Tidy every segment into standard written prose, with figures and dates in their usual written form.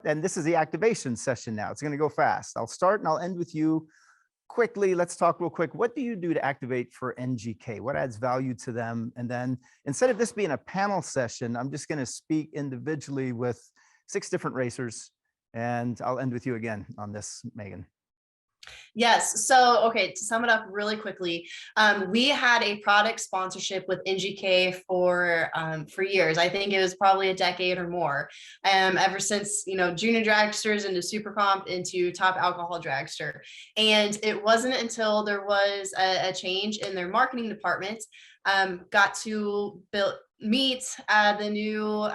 And this is the activation session now. It's going to go fast. I'll start and I'll end with you quickly. Let's talk real quick. What do you do to activate for NGK? What adds value to them? And then instead of this being a panel session, I'm just going to speak individually with 6 different racers. And I'll end with you again on this, Megan. Yes. So, okay, to sum it up really quickly, we had a product sponsorship with NGK for years. I think it was probably a decade or more, ever since, junior dragsters into super comp into top alcohol dragster. And it wasn't until there was a change in their marketing department, got to meet the new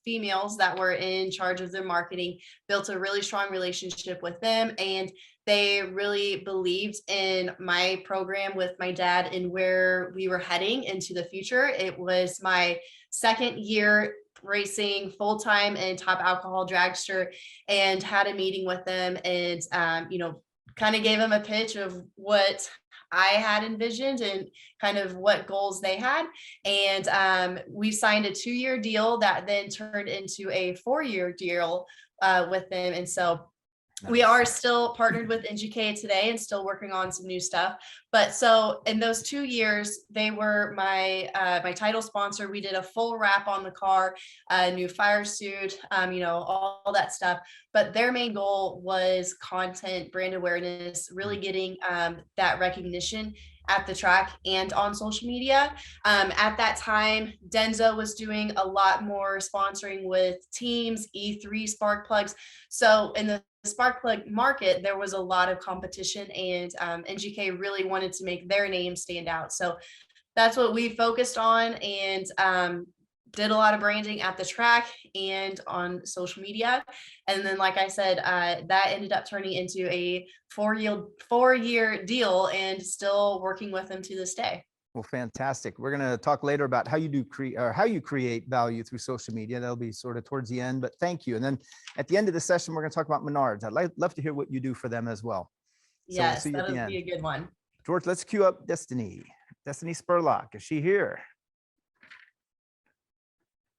females that were in charge of their marketing, built a really strong relationship with them, and they really believed in my program with my dad and where we were heading into the future. It was my second year racing full-time in top alcohol dragster, and had a meeting with them and, kind of gave them a pitch of what I had envisioned and kind of what goals they had. And we signed a 2-year deal that then turned into a 4-year deal with them. And so we are still partnered with NGK today and still working on some new stuff. But so in those 2 years, they were my title sponsor. We did a full wrap on the car, a new fire suit, all that stuff. But their main goal was content, brand awareness, really getting that recognition at the track and on social media. At that time, Denzo was doing a lot more sponsoring with teams, E3 spark plugs. So in the spark plug market, there was a lot of competition, and NGK really wanted to make their name stand out. So that's what we focused on, and did a lot of branding at the track and on social media. And then, like I said, that ended up turning into a 4-year deal, and still working with them to this day. Well, fantastic. We're going to talk later about how you create value through social media. That'll be sort of towards the end, but thank you. And then at the end of the session, we're going to talk about Menards. I'd love to hear what you do for them as well. Yes, so that'll be a good one. George, let's cue up Destiny Spurlock. Is she here?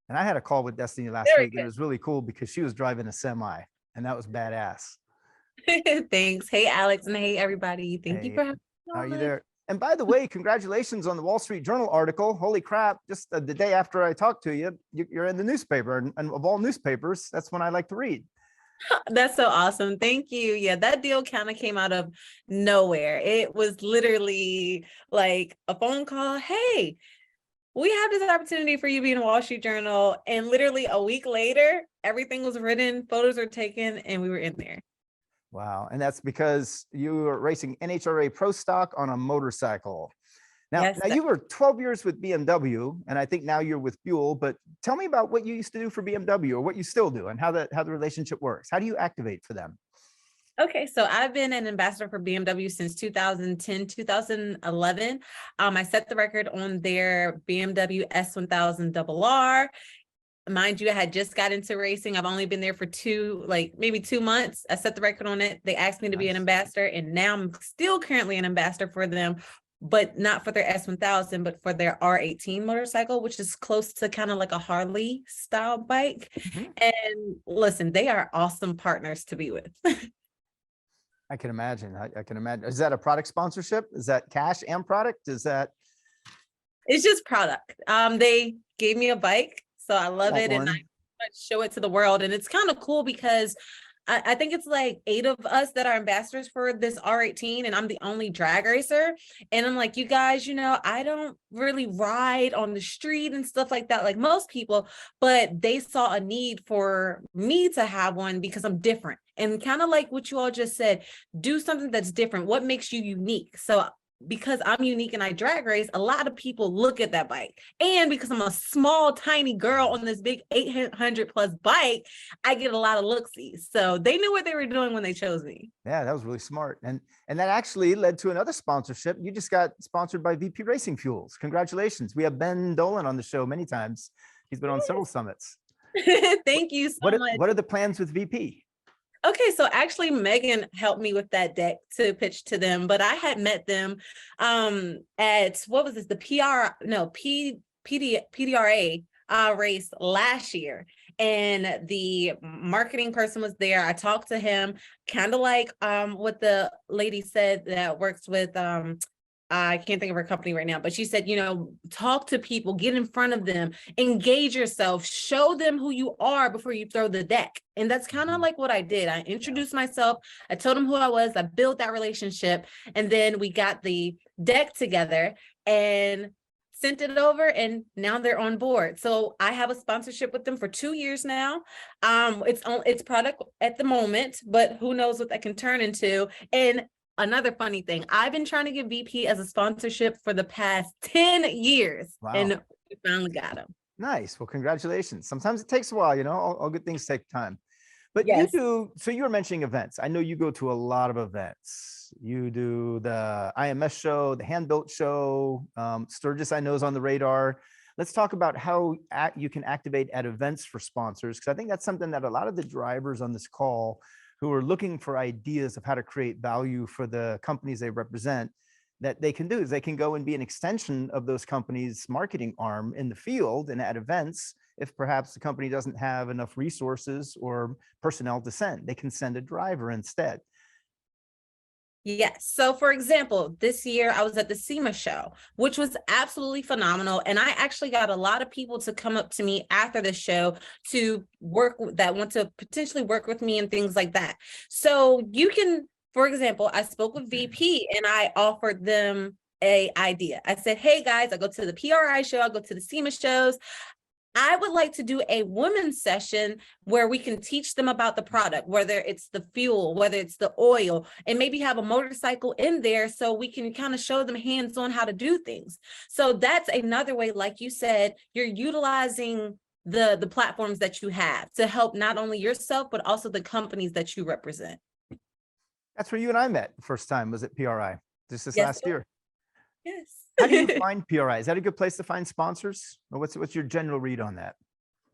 And I had a call with Destiny last week, and it was really cool because she was driving a semi, and that was badass. Thanks. Hey, Alex, and hey, everybody. Thank you for having me. Are you there? And by the way, congratulations on the Wall Street Journal article. Holy crap. Just the day after I talked to you, you're in the newspaper. And of all newspapers, that's one I like to read. That's so awesome. Thank you. Yeah, that deal kind of came out of nowhere. It was literally like a phone call. Hey, we have this opportunity for you to be in the Wall Street Journal. And literally a week later, everything was written, photos were taken, and we were in there. Wow. And that's because you were racing NHRA Pro Stock on a motorcycle. Now, Yes, you were 12 years with BMW, and I think now you're with Buell, but tell me about what you used to do for BMW, or what you still do, and how the relationship works. How do you activate for them? Okay, so I've been an ambassador for BMW since 2010, 2011. I set the record on their BMW S1000RR. Mind you, I had just got into racing. I've only been there for maybe 2 months. I set the record on it. They asked me to be an ambassador, and now I'm still currently an ambassador for them, but not for their S1000, but for their R18 motorcycle, which is close to kind of like a Harley style bike. Mm-hmm. And listen, they are awesome partners to be with. I can imagine. I can imagine. Is that a product sponsorship? Is that cash and product? It's just product. They gave me a bike. So I love it, and I show it to the world. And it's kind of cool because I think it's like 8 of us that are ambassadors for this R18, and I'm the only drag racer. And I'm like, you guys, I don't really ride on the street and stuff like that, like most people, but they saw a need for me to have one because I'm different. And kind of like what you all just said, do something that's different. What makes you unique? So because I'm unique and I drag race, a lot of people look at that bike. And because I'm a small, tiny girl on this big 800 plus bike, I get a lot of looksies. So they knew what they were doing when they chose me. Yeah, that was really smart. And that actually led to another sponsorship. You just got sponsored by VP Racing Fuels. Congratulations. We have Ben Dolan on the show many times. He's been on several summits. Thank you so much. What are the plans with VP? Okay, so actually Megan helped me with that deck to pitch to them, but I had met them at, what was this, the PDRA race last year, and the marketing person was there. I talked to him, kind of like what the lady said that works with I can't think of her company right now, but she said, talk to people, get in front of them, engage yourself, show them who you are before you throw the deck. And that's kind of like what I did. I introduced myself. I told them who I was. I built that relationship. And then we got the deck together and sent it over, and now they're on board. So I have a sponsorship with them for 2 years now. It's product at the moment, but who knows what that can turn into. And another funny thing, I've been trying to get VP as a sponsorship for the past 10 years. Wow. And we finally got him. Nice. Well, congratulations. Sometimes it takes a while, all good things take time. But Yes. so you were mentioning events. I know you go to a lot of events. You do the IMS show, the hand-built show, Sturgis I know is on the radar. Let's talk about how you can activate at events for sponsors, because I think that's something that a lot of the drivers on this call who are looking for ideas of how to create value for the companies they represent, that they can do is they can go and be an extension of those companies' marketing arm in the field and at events. If perhaps the company doesn't have enough resources or personnel to send, they can send a driver instead. Yes. So for example, this year I was at the SEMA show, which was absolutely phenomenal. And I actually got a lot of people to come up to me after the show to that want to potentially work with me and things like that. So you can, for example, I spoke with VP and I offered them an idea. I said, hey guys, I go to the PRI show, I go to the SEMA shows. I would like to do a women's session where we can teach them about the product, whether it's the fuel, whether it's the oil, and maybe have a motorcycle in there so we can kind of show them hands-on how to do things. So that's another way, like you said, you're utilizing the platforms that you have to help not only yourself, but also the companies that you represent. That's where you and I met the first time, was at PRI, just this last year. Yes. How do you find PRI? Is that a good place to find sponsors? Or what's your general read on that?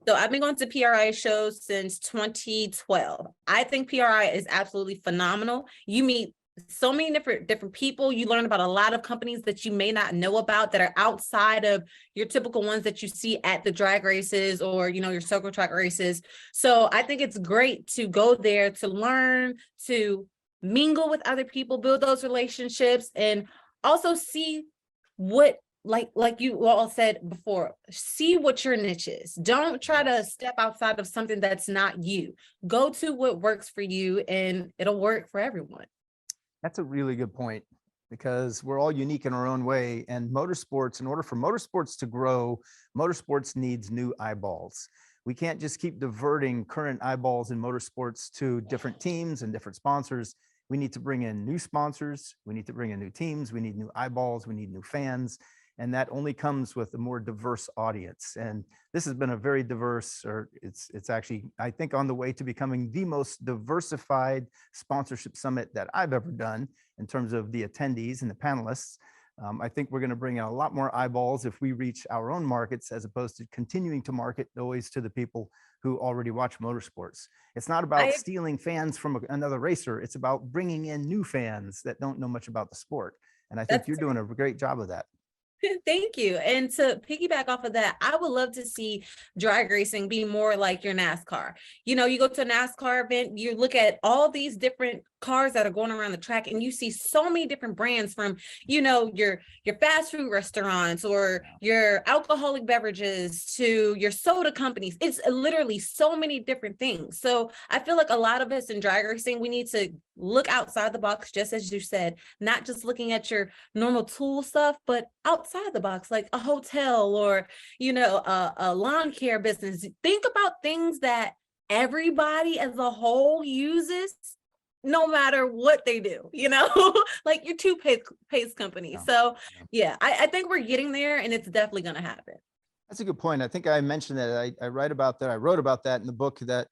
So I've been going to PRI shows since 2012. I think PRI is absolutely phenomenal. You meet so many different people. You learn about a lot of companies that you may not know about that are outside of your typical ones that you see at the drag races or, your circle track races. So I think it's great to go there to learn, to mingle with other people, build those relationships, and also see what, like you all said before, see what your niche is. Don't try to step outside of something that's not you. Go to what works for you and it'll work for everyone. That's a really good point, because we're all unique in our own way. And motorsports, in order for motorsports to grow, motorsports needs new eyeballs. We can't just keep diverting current eyeballs in motorsports to different teams and different sponsors. We need to bring in new sponsors. We need to bring in new teams. We need new eyeballs. We need new fans. And that only comes with a more diverse audience. And this has been a very diverse, or it's actually, I think, on the way to becoming the most diversified sponsorship summit that I've ever done in terms of the attendees and the panelists. I think we're going to bring in a lot more eyeballs if we reach our own markets, as opposed to continuing to market always to the people who already watch motorsports. It's not about stealing fans from another racer. It's about bringing in new fans that don't know much about the sport. And I think you're doing a great job of that. Thank you. And to piggyback off of that, I would love to see drag racing be more like your NASCAR. You go to a NASCAR event, you look at all these different cars that are going around the track, and you see so many different brands, from your fast food restaurants or your alcoholic beverages to your soda companies. It's literally so many different things. So I feel like a lot of us in drag racing, we need to look outside the box, just as you said, not just looking at your normal tool stuff, but outside the box, like a hotel or a lawn care business. Think about things that everybody as a whole uses, no matter what they do, like your toothpaste company. So yeah, I think we're getting there, and it's definitely going to happen. That's a good point. I think I mentioned that I wrote about that in the book, that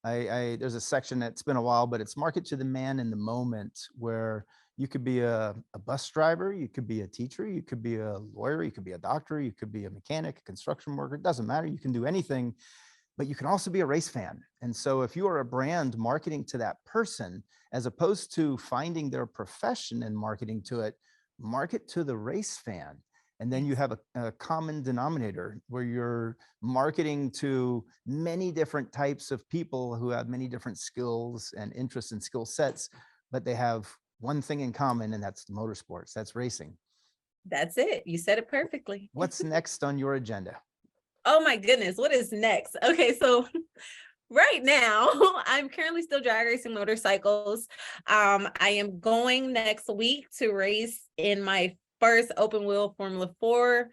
there's a section that's been a while, but it's market to the man in the moment, where you could be a bus driver, you could be a teacher, you could be a lawyer, you could be a doctor, you could be a mechanic, a construction worker. It doesn't matter. You can do anything, but you can also be a race fan. And so if you are a brand marketing to that person, as opposed to finding their profession and marketing to it, market to the race fan. And then you have a common denominator where you're marketing to many different types of people who have many different skills and interests and skill sets, but they have one thing in common, and that's motorsports, that's racing. That's it. You said it perfectly. What's next on your agenda? Oh my goodness, what is next? Okay, so right now, I'm currently still drag racing motorcycles. I am going next week to race in my first open wheel Formula 4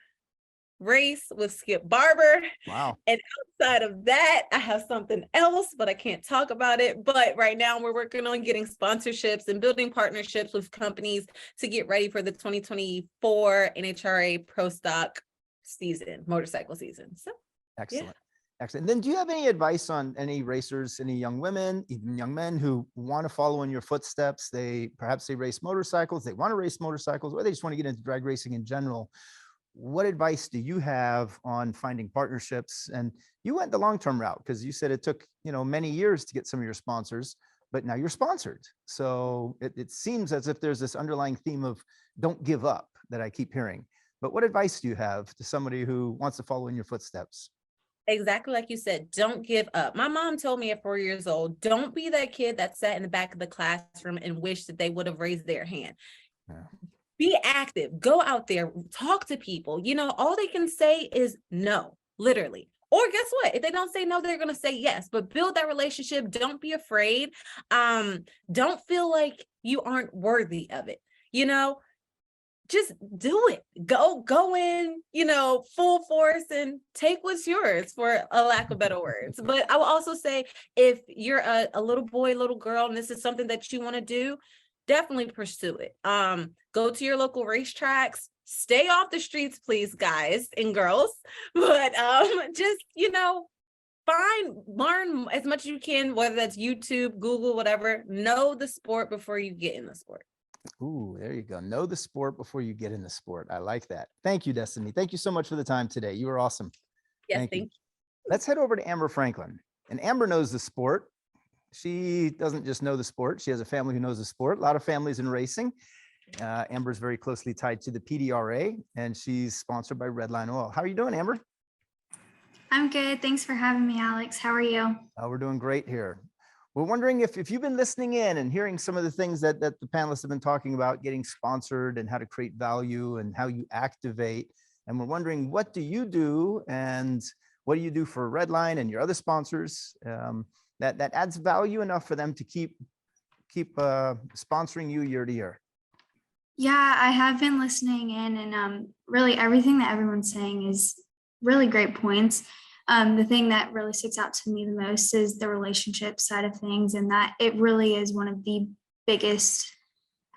race with Skip Barber. Wow. And outside of that, I have something else, but I can't talk about it. But right now we're working on getting sponsorships and building partnerships with companies to get ready for the 2024 NHRA Pro Stock season, motorcycle season. So Excellent. yeah. Excellent. Then do you have any advice on any racers, any young women, even young men who want to follow in your footsteps? Perhaps they race motorcycles, they want to race motorcycles, or they just want to get into drag racing in general. What advice do you have on finding partnerships? And you went the long-term route because you said it took, many years to get some of your sponsors, but now you're sponsored. So it seems as if there's this underlying theme of don't give up that I keep hearing. But what advice do you have to somebody who wants to follow in your footsteps? Exactly like you said, don't give up. My mom told me at 4 years old, don't be that kid that sat in the back of the classroom and wished that they would have raised their hand. Yeah. Be active, go out there, talk to people. All they can say is no, literally. Or guess what? If they don't say no, they're going to say yes, but build that relationship. Don't be afraid. Don't feel like you aren't worthy of it. Just do it. Go in, full force and take what's yours, for a lack of better words. But I will also say, if you're a little boy, little girl, and this is something that you want to do, definitely pursue it. Go to your local racetracks, stay off the streets, please, guys and girls. But just, learn as much as you can, whether that's YouTube, Google, whatever. Know the sport before you get in the sport. Ooh, there you go. Know the sport before you get in the sport. I like that. Thank you, Destiny. Thank you so much for the time today. You were awesome. Yes, Thank you. thank you. Let's head over to Amber Franklin. And Amber knows the sport. She doesn't just know the sport. She has a family who knows the sport. A lot of families in racing. Amber is very closely tied to the PDRA, and she's sponsored by Redline Oil. How are you doing, Amber? I'm good. Thanks for having me, Alex. How are you? We're doing great here. We're wondering if you've been listening in and hearing some of the things that the panelists have been talking about, getting sponsored and how to create value and how you activate. And we're wondering, what do you do and what do you do for Redline and your other sponsors that adds value enough for them to keep sponsoring you year to year? Yeah, I have been listening in, and really everything that everyone's saying is really great points. The thing that really sticks out to me the most is the relationship side of things, and that it really is one of the biggest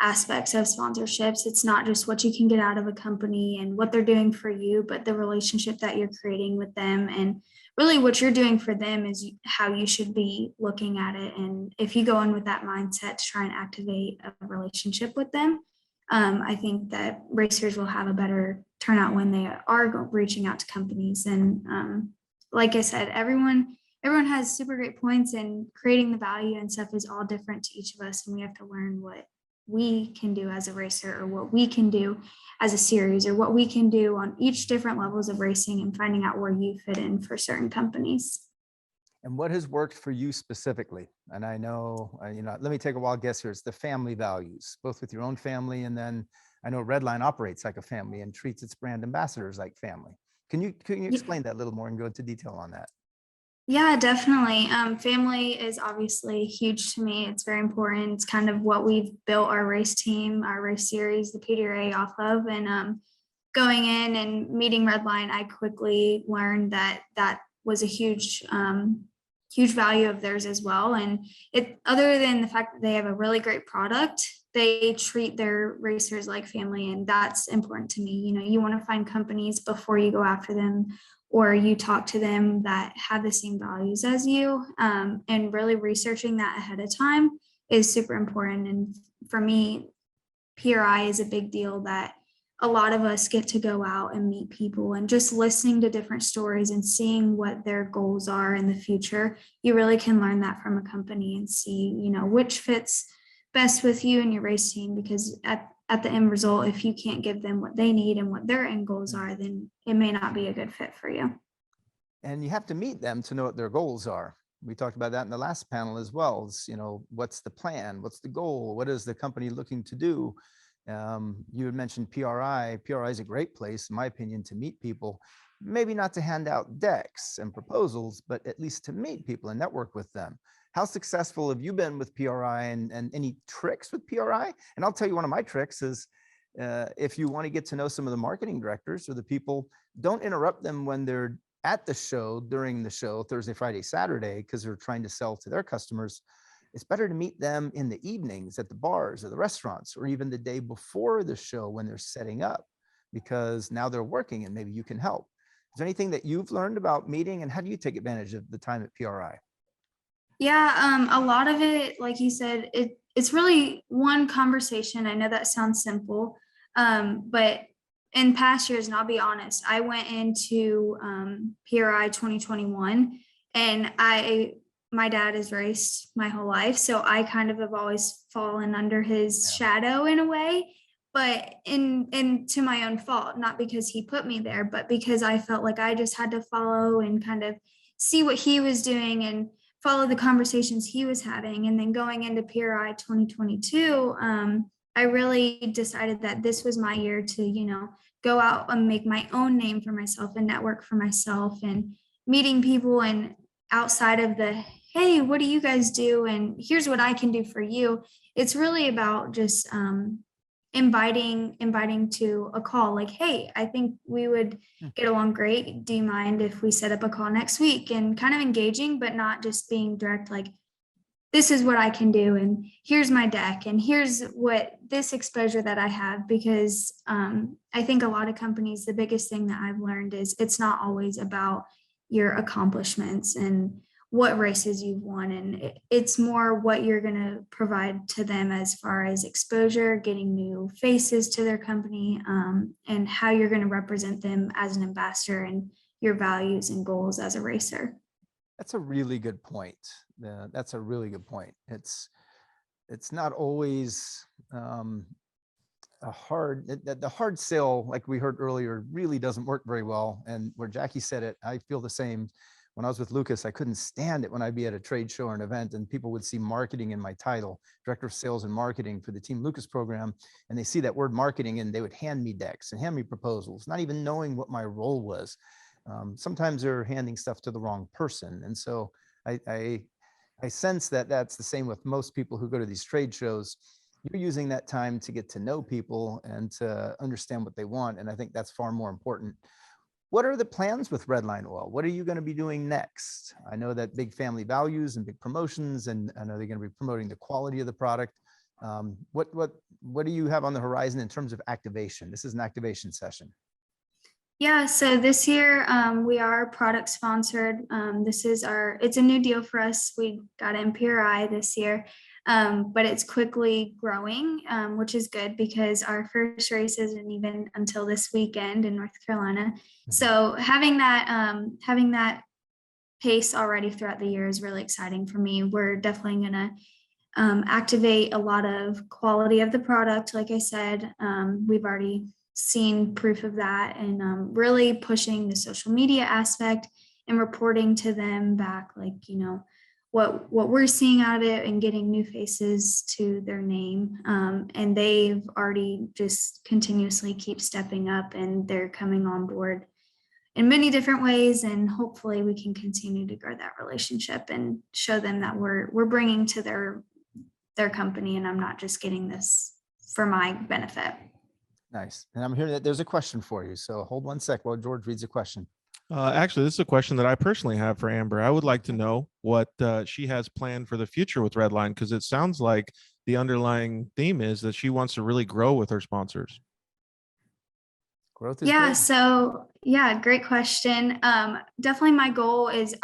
aspects of sponsorships. It's not just what you can get out of a company and what they're doing for you, but the relationship that you're creating with them, and really what you're doing for them is how you should be looking at it. And if you go in with that mindset to try and activate a relationship with them, I think that racers will have a better turnout when they are reaching out to companies. And like I said, everyone has super great points, and creating the value and stuff is all different to each of us. And we have to learn what we can do as a racer, or what we can do as a series, or what we can do on each different levels of racing, and finding out where you fit in for certain companies. And what has worked for you specifically? And I know, let me take a wild guess here. It's the family values, both with your own family, and then I know Redline operates like a family and treats its brand ambassadors like family. Can you explain that a little more and go into detail on that? Yeah, definitely. Family is obviously huge to me. It's very important. It's kind of what we've built our race team, our race series, the PDRA off of. And going in and meeting Redline, I quickly learned that was a huge value of theirs as well. And other than the fact that they have a really great product, they treat their racers like family, and that's important to me. You want to find companies before you go after them, or you talk to them that have the same values as you, and really researching that ahead of time is super important. And for me, PRI is a big deal, that a lot of us get to go out and meet people, and just listening to different stories and seeing what their goals are in the future. You really can learn that from a company and see, which fits best with you and your race team, because at the end result, if you can't give them what they need and what their end goals are, then it may not be a good fit for you. And you have to meet them to know what their goals are. We talked about that in the last panel as well. Is, what's the plan? What's the goal? What is the company looking to do? You had mentioned PRI. PRI is a great place, in my opinion, to meet people. Maybe not to hand out decks and proposals, but at least to meet people and network with them. How successful have you been with PRI, and any tricks with PRI? And I'll tell you, one of my tricks is if you want to get to know some of the marketing directors or the people, don't interrupt them when they're at the show, during the show, Thursday, Friday, Saturday, because they're trying to sell to their customers. It's better to meet them in the evenings at the bars or the restaurants, or even the day before the show when they're setting up, because now they're working and maybe you can help. Is there anything that you've learned about meeting, and how do you take advantage of the time at PRI? Yeah, a lot of it, like you said, it's really one conversation. I know that sounds simple, but in past years, and I'll be honest, I went into PRI 2021, and my dad has raced my whole life, so I kind of have always fallen under his shadow in a way, but in to my own fault, not because he put me there, but because I felt like I just had to follow and kind of see what he was doing and follow the conversations he was having. And then going into PRI 2022, I really decided that this was my year to, go out and make my own name for myself and network for myself, and meeting people and outside of the, hey, what do you guys do? And here's what I can do for you. It's really about just inviting to a call, like, hey, I think we would get along great. Do you mind if we set up a call next week? And kind of engaging, but not just being direct, like, this is what I can do, and here's my deck, and here's what this exposure that I have. Because I think a lot of companies, the biggest thing that I've learned is it's not always about your accomplishments and what races you've won, and it's more what you're going to provide to them as far as exposure, getting new faces to their company, and how you're going to represent them as an ambassador and your values and goals as a racer. That's a really good point. That's a really good point. It's not always the hard sell, like we heard earlier, really doesn't work very well. And where Jackie said it, I feel the same. When I was with Lucas, I couldn't stand it when I'd be at a trade show or an event and people would see marketing in my title, Director of Sales and Marketing for the Team Lucas program, and they see that word marketing and they would hand me decks and hand me proposals, not even knowing what my role was. Sometimes they're handing stuff to the wrong person. And so I sense that that's the same with most people who go to these trade shows. You're using that time to get to know people and to understand what they want. And I think that's far more important. What are the plans with Redline Oil? What are you going to be doing next? I know that big family values and big promotions, and I know they're going to be promoting the quality of the product. What do you have on the horizon in terms of activation? This is an activation session. Yeah, so this year we are product sponsored. It's a new deal for us. We got in PRI this year, but it's quickly growing, which is good because our first race isn't even until this weekend in North Carolina. So having that pace already throughout the year is really exciting for me. We're definitely gonna activate a lot of quality of the product. Like I said, we've already seen proof of that, and really pushing the social media aspect and reporting to them back, like, what we're seeing out of it, and getting new faces to their name. And they've already just continuously keep stepping up, and they're coming on board in many different ways. And hopefully we can continue to grow that relationship and show them that we're bringing to their company, and I'm not just getting this for my benefit. Nice. And I'm hearing that there's a question for you. So hold one sec while George reads a question. Actually, this is a question that I personally have for Amber. I would like to know what she has planned for the future with Redline, because it sounds like the underlying theme is that she wants to really grow with her sponsors. Growth is Yeah, good. so yeah, great question. Definitely my goal is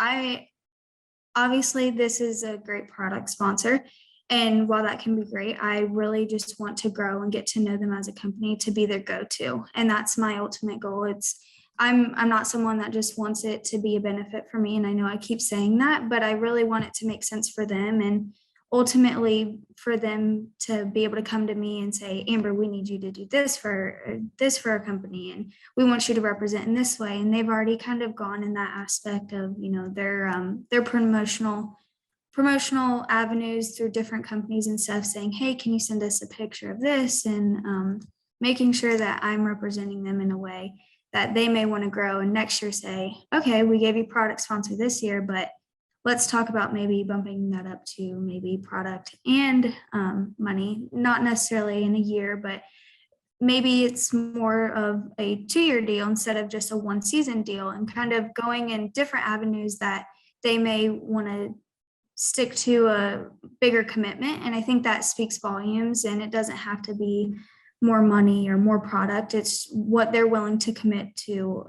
obviously this is a great product sponsor. And while that can be great, I really just want to grow and get to know them as a company, to be their go-to. And that's my ultimate goal. I'm not someone that just wants it to be a benefit for me. And I know I keep saying that, but I really want it to make sense for them. And ultimately for them to be able to come to me and say, Amber, we need you to do this for our company, and we want you to represent in this way. And they've already kind of gone in that aspect of, you know, their promotional avenues through different companies and stuff, saying, hey, can you send us a picture of this? And making sure that I'm representing them in a way that they may want to grow and next year say, okay, we gave you product sponsor this year, but let's talk about maybe bumping that up to maybe product and money, not necessarily in a year, but maybe it's more of a 2-year deal instead of just a 1-season deal, and kind of going in different avenues that they may want to stick to a bigger commitment. And I think that speaks volumes, and it doesn't have to be more money or more product. It's what they're willing to commit to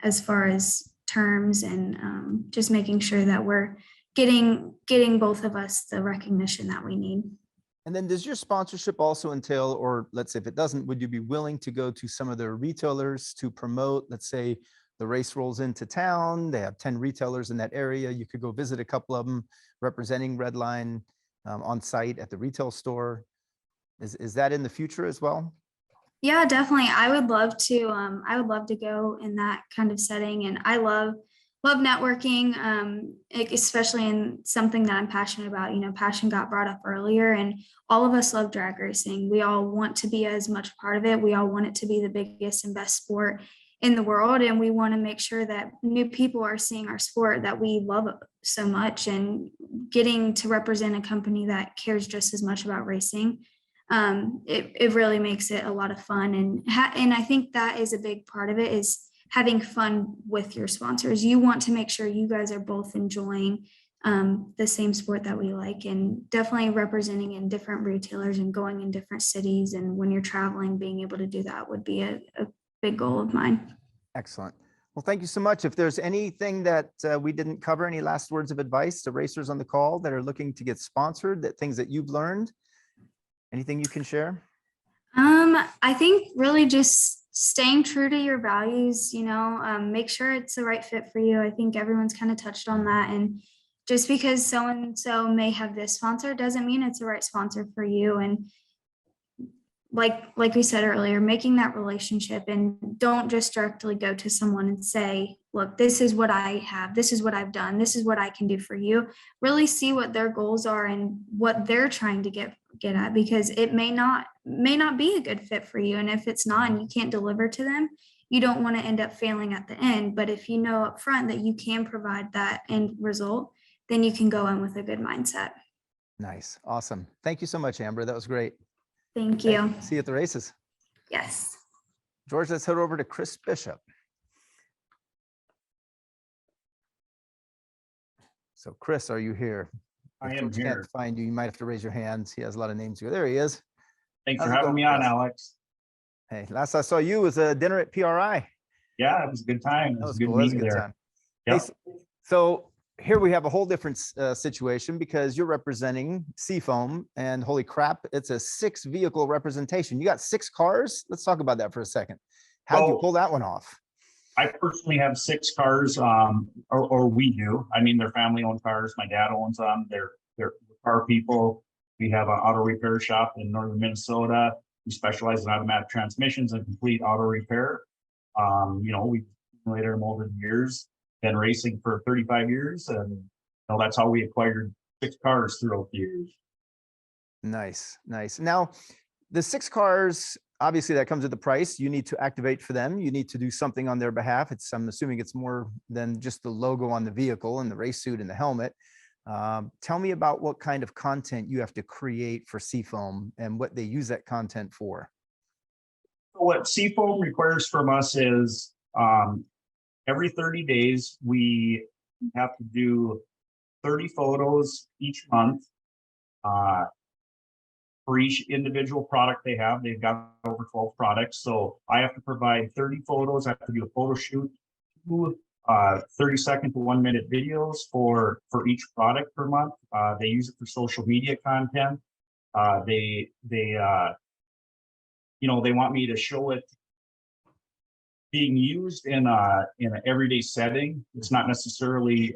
as far as terms, and just making sure that we're getting both of us the recognition that we need. And then does your sponsorship also entail, or let's say if it doesn't, would you be willing to go to some of the retailers to promote, let's say the race rolls into town, they have 10 retailers in that area, you could go visit a couple of them representing Redline on site at the retail store. Is that in the future as well? Yeah, definitely. I would love to go in that kind of setting. And I love networking, especially in something that I'm passionate about. You know, passion got brought up earlier, and all of us love drag racing. We all want to be as much part of it. We all want it to be the biggest and best sport in the world. And we want to make sure that new people are seeing our sport that we love so much, and getting to represent a company that cares just as much about racing. It really makes it a lot of fun. And I think that is a big part of it, is having fun with your sponsors. You want to make sure you guys are both enjoying the same sport that we like, and definitely representing in different retailers and going in different cities. And when you're traveling, being able to do that would be a big goal of mine. Excellent. Well, thank you so much. If there's anything that we didn't cover, any last words of advice to racers on the call that are looking to get sponsored, that things that you've learned, anything you can share? I think really just staying true to your values, you know, make sure it's the right fit for you. I think everyone's kind of touched on that. And just because so-and-so may have this sponsor doesn't mean it's the right sponsor for you. And like we said earlier, making that relationship, and don't just directly go to someone and say, look, this is what I have, this is what I've done, this is what I can do for you. Really see what their goals are and what they're trying to get at, because it may not be a good fit for you. And if it's not, and you can't deliver to them, you don't want to end up failing at the end. But if you know up front that you can provide that end result, then you can go in with a good mindset. Nice. Awesome. Thank you so much, Amber. That was great. Thank you. Okay, see you at the races. Yes. George, let's head over to Chris Bishop. So Chris, are you here? I If am George here. can't find you, you might have to raise your hands. He has a lot of names here. There he is. Thanks How's for it having going, me on, Chris? Alex. Hey, last I saw you was a dinner at PRI. Yeah, it was a good time. It That was was good cool. That was a meeting good there. time. Yeah. Hey, so here we have a whole different situation, because you're representing Seafoam, and holy crap, it's a 6-vehicle representation. You got 6 cars. Let's talk about that for a second. How did you pull that one off? I personally have 6 cars, or we do. I mean, they're family-owned cars. My dad owns them. They're car people. We have an auto repair shop in northern Minnesota. We specialize in automatic transmissions and complete auto repair. You know, we've accumulated them over the years. Been racing for 35 years, and you know, that's how we acquired 6 cars throughout the years. Nice, nice. Now, the 6 cars, obviously that comes with the price. You need to activate for them. You need to do something on their behalf. I'm assuming it's more than just the logo on the vehicle and the race suit and the helmet. Tell me about what kind of content you have to create for Seafoam and what they use that content for. What Seafoam requires from us is every 30 days, we have to do 30 photos each month for each individual product they have. They've got over 12 products. So I have to provide 30 photos. I have to do a photo shoot, 2 30-second to 1-minute videos for each product per month. They use it for social media content. They you know, they want me to show it being used in an everyday setting. It's not necessarily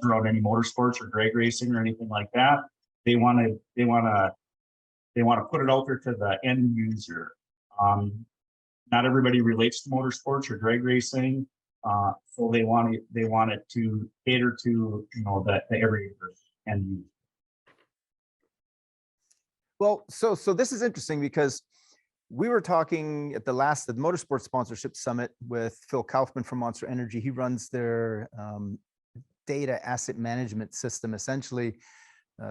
throughout any motorsports or drag racing or anything like that. they want to put it out there to the end user. Not everybody relates to motorsports or drag racing, so they want it to cater to the everyday person end user. Well, so this is interesting because we were talking at the Motorsports Sponsorship Summit with Phil Kaufman from Monster Energy. He runs their data asset management system, essentially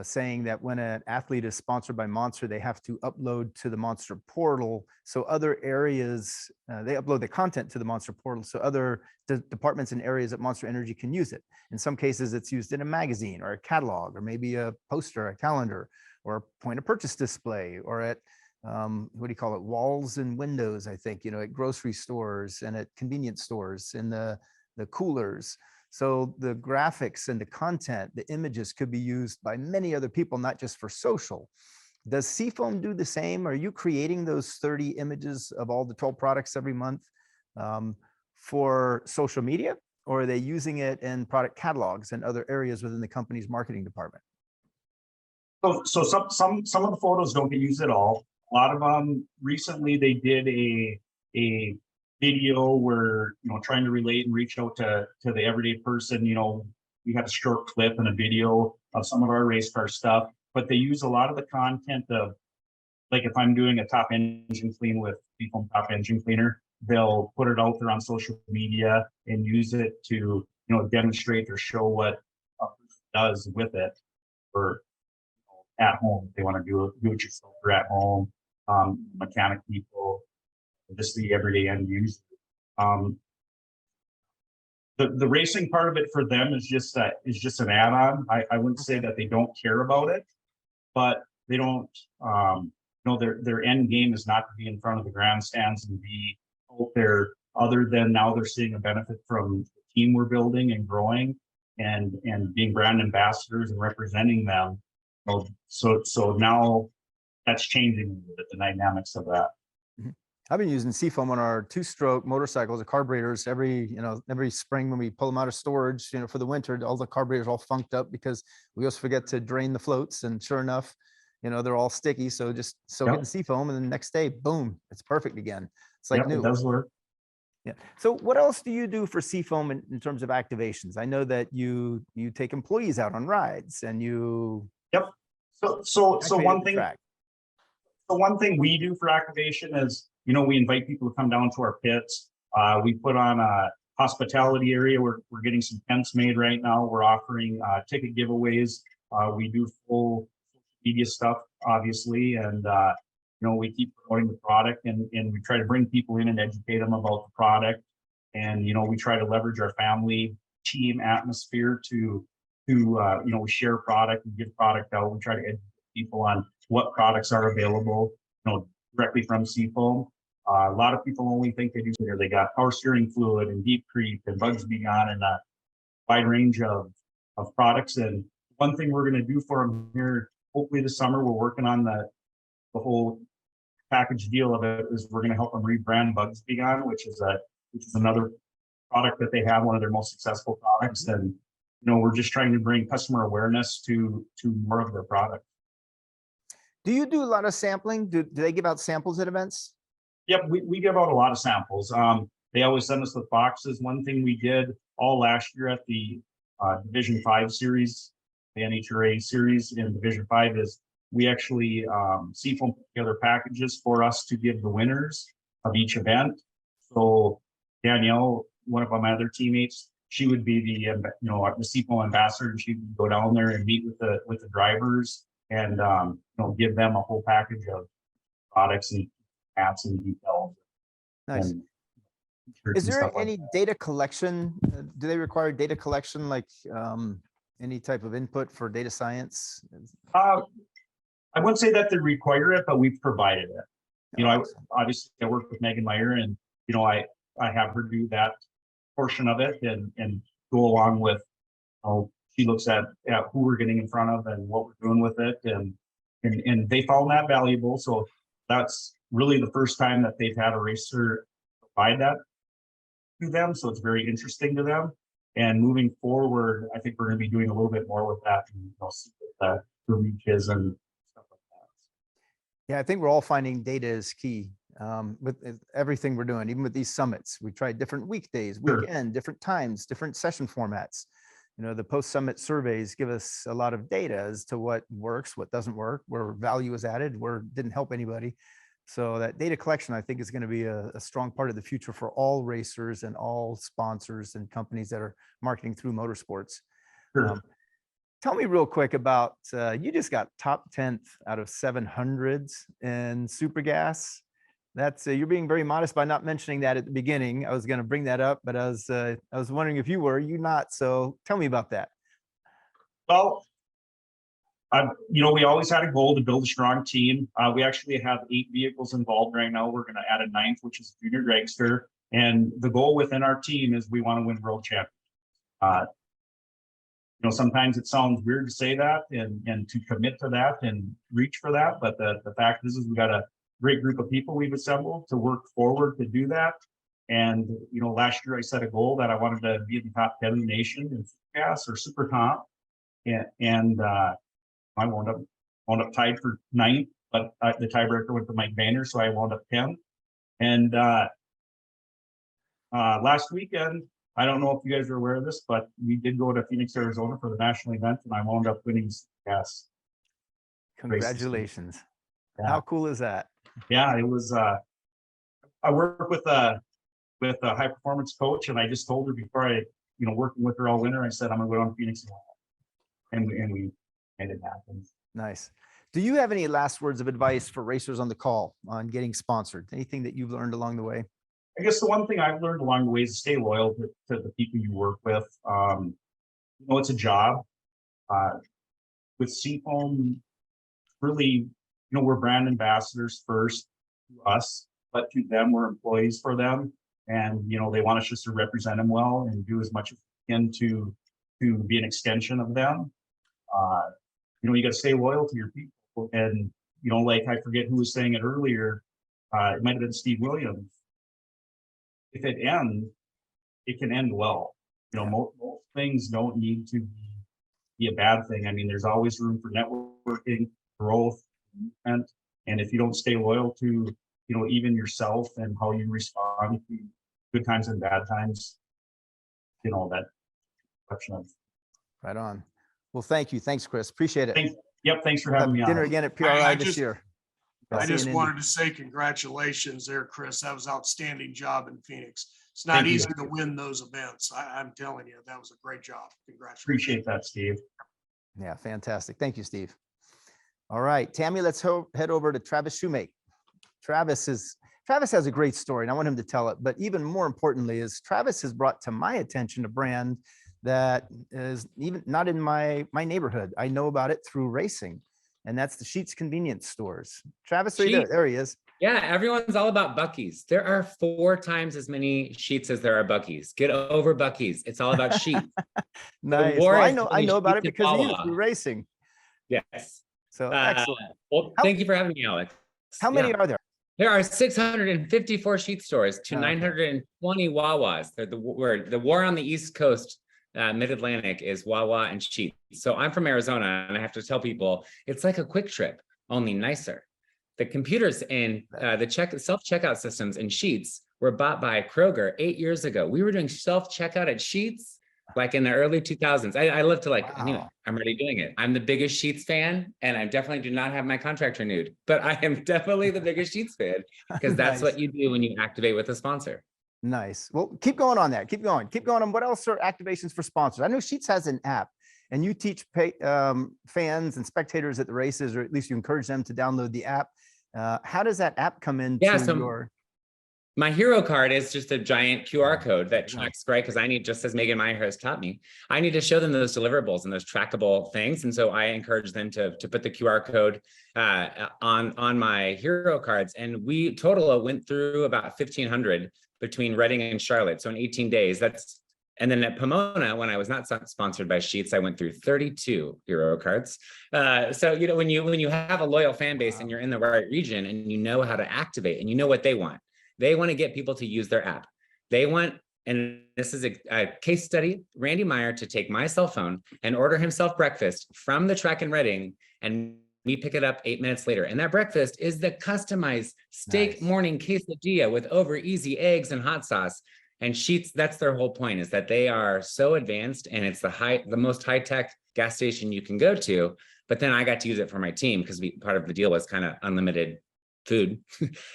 saying that when an athlete is sponsored by Monster, they have to upload to the Monster portal. So other areas, they upload the content to the Monster portal. So other departments and areas at Monster Energy can use it. In some cases, it's used in a magazine or a catalog, or maybe a poster, a calendar, or a point of purchase display, or at what do you call it? Walls and windows, I think, at grocery stores and at convenience stores, in the coolers. So the graphics and the content, the images could be used by many other people, not just for social. Does Seafoam do the same? Are you creating those 30 images of all the 12 products every month for social media, or are they using it in product catalogs and other areas within the company's marketing department? So some of the photos don't get used at all. A lot of them, recently they did a video where, trying to relate and reach out to the everyday person. We had a short clip and a video of some of our race car stuff, but they use a lot of the content of, like, if I'm doing a top engine clean with Seafoam Top Engine Cleaner, they'll put it out there on social media and use it to, demonstrate or show what a person does with it for at home. If they want to do it yourself or at home, mechanic people, just the everyday end user. The racing part of it for them is just an add-on. I wouldn't say that they don't care about it, but they don't. Their end game is not to be in front of the grandstands and be out there. Other than now, they're seeing a benefit from the team we're building and growing, and being brand ambassadors and representing them. So now that's changing a little bit, the dynamics of that. I've been using Seafoam on our 2-stroke motorcycles, the carburetors, every spring when we pull them out of storage, for the winter. All the carburetors all funked up because we always forget to drain the floats, and sure enough, they're all sticky. So just soak it in Seafoam, and then the next day, boom, it's perfect again. It's like new. It does work. Yeah. So what else do you do for Seafoam in terms of activations? I know that you take employees out on rides, and you. Yep. So one thing we do for activation is, we invite people to come down to our pits. We put on a hospitality area. We're getting some tents made right now. We're offering ticket giveaways. We do full media stuff, obviously, and we keep promoting the product, and we try to bring people in and educate them about the product. And we try to leverage our family team atmosphere to we share product and give product out. We try to educate people on what products are available, directly from Seafoam. A lot of people only think they do here. They got power steering fluid and deep creep and Bugs Be Gone and a wide range of products. And one thing we're going to do for them here, hopefully this summer, we're working on the whole package deal of it, is we're going to help them rebrand Bugs Be Gone, which is another product that they have, one of their most successful products. And we're just trying to bring customer awareness to more of their product. Do you do a lot of sampling? Do they give out samples at events? Yep, we give out a lot of samples. They always send us with boxes. One thing we did all last year at the Division 5 series, the NHRA series in Division 5, is we actually Seafoam put together packages for us to give the winners of each event. So Danielle, one of my other teammates, she would be the Seafoam ambassador, and she would go down there and meet with the drivers and give them a whole package of products and hats and details. Nice. And is there any data collection? Do they require data collection, like any type of input for data science? I wouldn't say that they require it, but we've provided it. Obviously I work with Megan Meyer, and I have her do that portion of it and go along with she looks at who we're getting in front of and what we're doing with it, and they found that valuable. So that's really the first time that they've had a racer provide that to them. So it's very interesting to them. And moving forward, I think we're going to be doing a little bit more with that, and see what the reach is and stuff like that. Yeah, I think we're all finding data is key with everything we're doing, even with these summits. We tried different weekdays, Sure. weekend, different times, different session formats. You know, the post-summit surveys give us a lot of data as to what works, what doesn't work, where value is added, where it didn't help anybody. So that data collection, I think, is going to be a strong part of the future for all racers and all sponsors and companies that are marketing through motorsports. Sure. Tell me real quick about, you just got top 10th out of 700s in super gas. That's you're being very modest by not mentioning that at the beginning. I was going to bring that up, but I was wondering if you were, you not. So tell me about that. Well, we always had a goal to build a strong team. We actually have 8 vehicles involved right now. We're going to add a 9th, which is a junior dragster. And the goal within our team is we want to win world championships. Sometimes it sounds weird to say that and to commit to that and reach for that. But the fact is we got a great group of people we've assembled to work forward to do that. And, last year I set a goal that I wanted to be in the top 10 in the nation in gas or super comp. And I wound up tied for 9th, but the tiebreaker went to Mike Banner, so I wound up 10th. And last weekend, I don't know if you guys are aware of this, but we did go to Phoenix, Arizona for the national event, and I wound up winning gas. Congratulations. Yeah. How cool is that? Yeah, it was. I work with a high performance coach, and I just told her before working with her all winter, I said I'm gonna go down to Phoenix and we made it happen. Nice. Do you have any last words of advice for racers on the call on getting sponsored? Anything that you've learned along the way? I guess the one thing I've learned along the way is to stay loyal to the people you work with. It's a job. With Seafoam, really, we're brand ambassadors first to us, but to them, we're employees for them. And, they want us just to represent them well and do as much as we can to be an extension of them. You got to stay loyal to your people. And, like I forget who was saying it earlier, it might have been Steve Williams. If it ends, it can end well. Most things don't need to be a bad thing. I mean, there's always room for networking, growth, and if you don't stay loyal to, even yourself and how you respond to good times and bad times, that question of. Right on. Well, thank you. Thanks, Chris. Appreciate it. Thanks for having me on. Dinner again at PRI this just- year. I just wanted to say congratulations there, Chris. That was outstanding job in Phoenix. It's not Thank you. easy to win those events. I'm telling you, that was a great job. Congratulations. Appreciate that, Steve. Yeah, fantastic. Thank you, Steve. All right, Tammy, let's head over to Travis Shoemake. Travis has a great story and I want him to tell it, but even more importantly is Travis has brought to my attention a brand that is even not in my neighborhood. I know about it through racing, and that's the Sheetz convenience stores. Travis, are you there? There he is. Yeah, everyone's all about Buc-ee's. There are 4 times as many Sheetz as there are Buc-ee's. Get over Buc-ee's. It's all about Sheetz. Nice. Well, I know about it because of you through racing. Yes. So excellent. Well, thank you for having me, Alex. How many are there? There are 654 Sheetz stores to 920 Wawas. They're the war on the East Coast. Mid-Atlantic is Wawa and Sheetz. So I'm from Arizona, and I have to tell people it's like a Quick Trip, only nicer. The computers in the self-checkout systems in Sheetz were bought by Kroger 8 years ago. We were doing self-checkout at Sheetz like in the early 2000s. I live to I knew it. I'm already doing it. I'm the biggest Sheetz fan, and I definitely do not have my contract renewed, but I am definitely the biggest Sheetz fan because that's what you do when you activate with a sponsor. Nice. Well, keep going on that. Keep going on. What else are activations for sponsors? I know Sheetz has an app, and you teach fans and spectators at the races, or at least you encourage them to download the app. How does that app come into your? My hero card is just a giant QR code that tracks, right? Because I need, just as Megan Meyer has taught me, I need to show them those deliverables and those trackable things. And so I encourage them to put the QR code on my hero cards. And we went through about 1,500 between Reading and Charlotte. So in 18 days, and then at Pomona, when I was not sponsored by Sheetz, I went through 32 hero cards. So, when you have a loyal fan base and you're in the right region and you know how to activate and you know what they want to get people to use their app. They want, and this is a case study, Randy Meyer to take my cell phone and order himself breakfast from the track in Reading and we pick it up 8 minutes later. And that breakfast is the customized steak morning quesadilla with over easy eggs and hot sauce. And Sheetz, that's their whole point, is that they are so advanced, and it's the most high-tech gas station you can go to. But then I got to use it for my team because part of the deal was kind of unlimited food.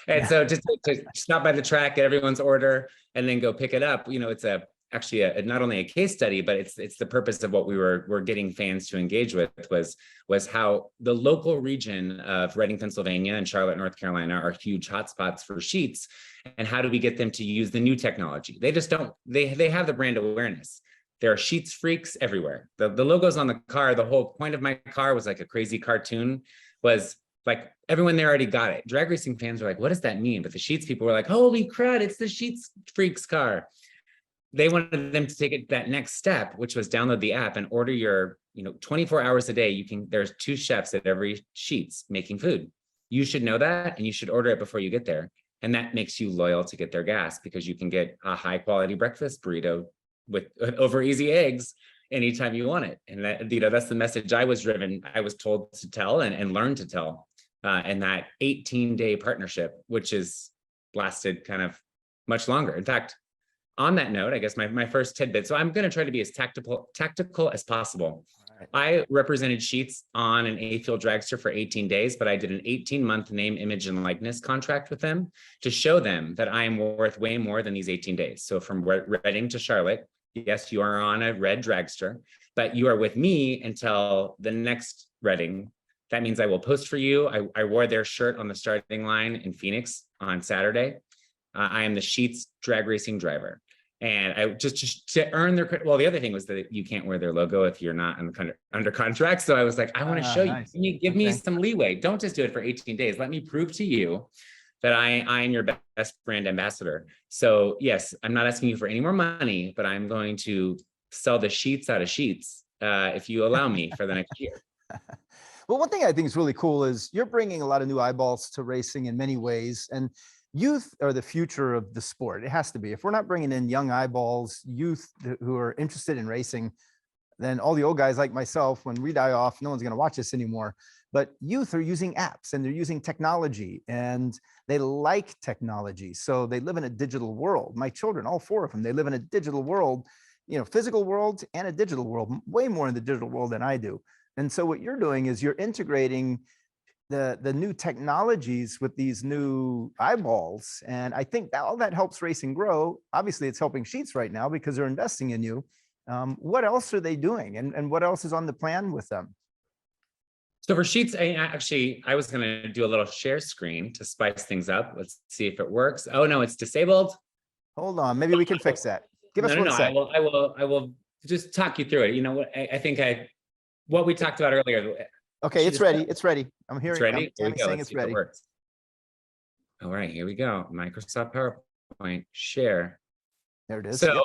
And so just to stop by the track, get everyone's order, and then go pick it up. It's actually not only a case study, but it's the purpose of what we're getting fans to engage with was how the local region of Reading, Pennsylvania and Charlotte, North Carolina are huge hotspots for Sheetz. And how do we get them to use the new technology? They just don't, they have the brand awareness. There are Sheetz freaks everywhere. The logos on the car, the whole point of my car was like a crazy cartoon, was like everyone there already got it. Drag racing fans were like, what does that mean? But the Sheetz people were like, holy crud, it's the Sheetz freaks car. They wanted them to take it that next step, which was download the app and order your, 24 hours a day. There's 2 chefs at every Sheetz making food. You should know that, and you should order it before you get there. And that makes you loyal to get their gas, because you can get a high quality breakfast burrito with over easy eggs anytime you want it. And that, that's the message I was told to tell and learn to tell. And that 18-day partnership, which has lasted kind of much longer. In fact, on that note, I guess my first tidbit. So I'm going to try to be as tactical as possible. Right. I represented Sheetz on an A-Field dragster for 18 days, but I did an 18-month name, image, and likeness contract with them to show them that I am worth way more than these 18 days. So from Reading to Charlotte, yes, you are on a red dragster, but you are with me until the next Reading. That means I will post for you. I wore their shirt on the starting line in Phoenix on Saturday. I am the Sheetz drag racing driver. And I just to earn their credit. Well, the other thing was that you can't wear their logo if you're not under contract. So I was like, I want to show you, give me some leeway. Don't just do it for 18 days. Let me prove to you that I am your best brand ambassador. So yes, I'm not asking you for any more money, but I'm going to sell the Sheetz out of Sheetz if you allow me for the next year. Well, one thing I think is really cool is you're bringing a lot of new eyeballs to racing in many ways, and youth are the future of the sport. It has to be. If we're not bringing in young eyeballs, youth who are interested in racing, then all the old guys like myself, when we die off, no one's going to watch us anymore. But youth are using apps and they're using technology, and they like technology. So they live in a digital world. My children, all 4 of them, they live in a digital world, physical world and a digital world, way more in the digital world than I do. And so what you're doing is you're integrating the new technologies with these new eyeballs. And I think that all that helps racing grow. Obviously, it's helping Sheetz right now because they're investing in you. What else are they doing? And what else is on the plan with them? So for Sheetz, I was going to do a little share screen to spice things up. Let's see if it works. Oh, no, it's disabled. Hold on. Maybe we can fix that. Give us one sec. I will just talk you through it. I think what we talked about earlier. Okay, it's ready. It's ready. I'm hearing. It's ready. Here we go. Saying it's ready. All right, here we go. Microsoft PowerPoint share. There it is. So yep.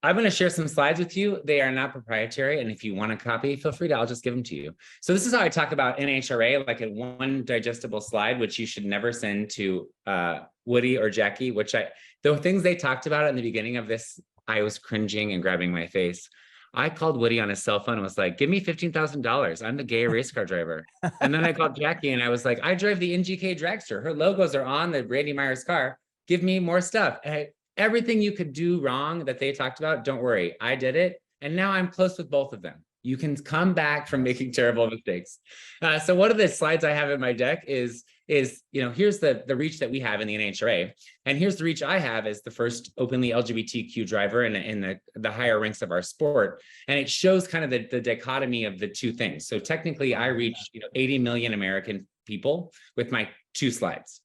I'm going to share some slides with you. They are not proprietary, and if you want a copy, feel free to. I'll just give them to you. So this is how I talk about NHRA, like a one digestible slide, which you should never send to Woody or Jackie. The things they talked about in the beginning of this, I was cringing and grabbing my face. I called Woody on his cell phone and was like, give me $15,000. I'm the gay race car driver. And then I called Jackie and I was like, I drive the NGK dragster. Her logos are on the Randy Myers car. Give me more stuff. Everything you could do wrong that they talked about, don't worry. I did it. And now I'm close with both of them. You can come back from making terrible mistakes. So one of the slides I have in my deck is here's the reach that we have in the NHRA. And here's the reach I have as the first openly LGBTQ driver in the higher ranks of our sport. And it shows kind of the dichotomy of the two things. So technically I reach 80 million American people with my 2 slides.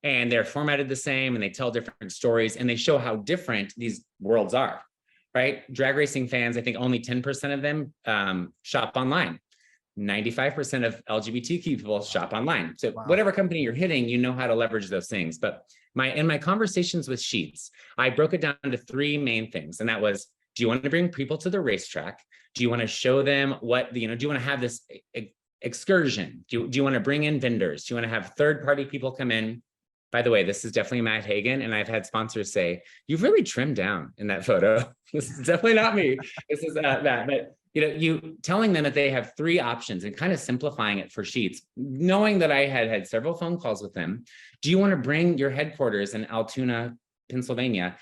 And they're formatted the same and they tell different stories and they show how different these worlds are, right? Drag racing fans, I think only 10% of them shop online. 95% of LGBTQ people shop online. So whatever company you're hitting, you know how to leverage those things. But in my conversations with Sheetz, I broke it down to 3 main things. And that was, do you want to bring people to the racetrack? Do you want to show them do you want to have this excursion? Do you want to bring in vendors? Do you want to have third-party people come in By the way, this is definitely Matt Hagan, and I've had sponsors say, "You've really trimmed down in that photo." This is definitely not me. This is Matt. But you telling them that they have 3 options and kind of simplifying it for Sheetz, knowing that I had several phone calls with them. Do you want to bring your headquarters in Altoona, Pennsylvania,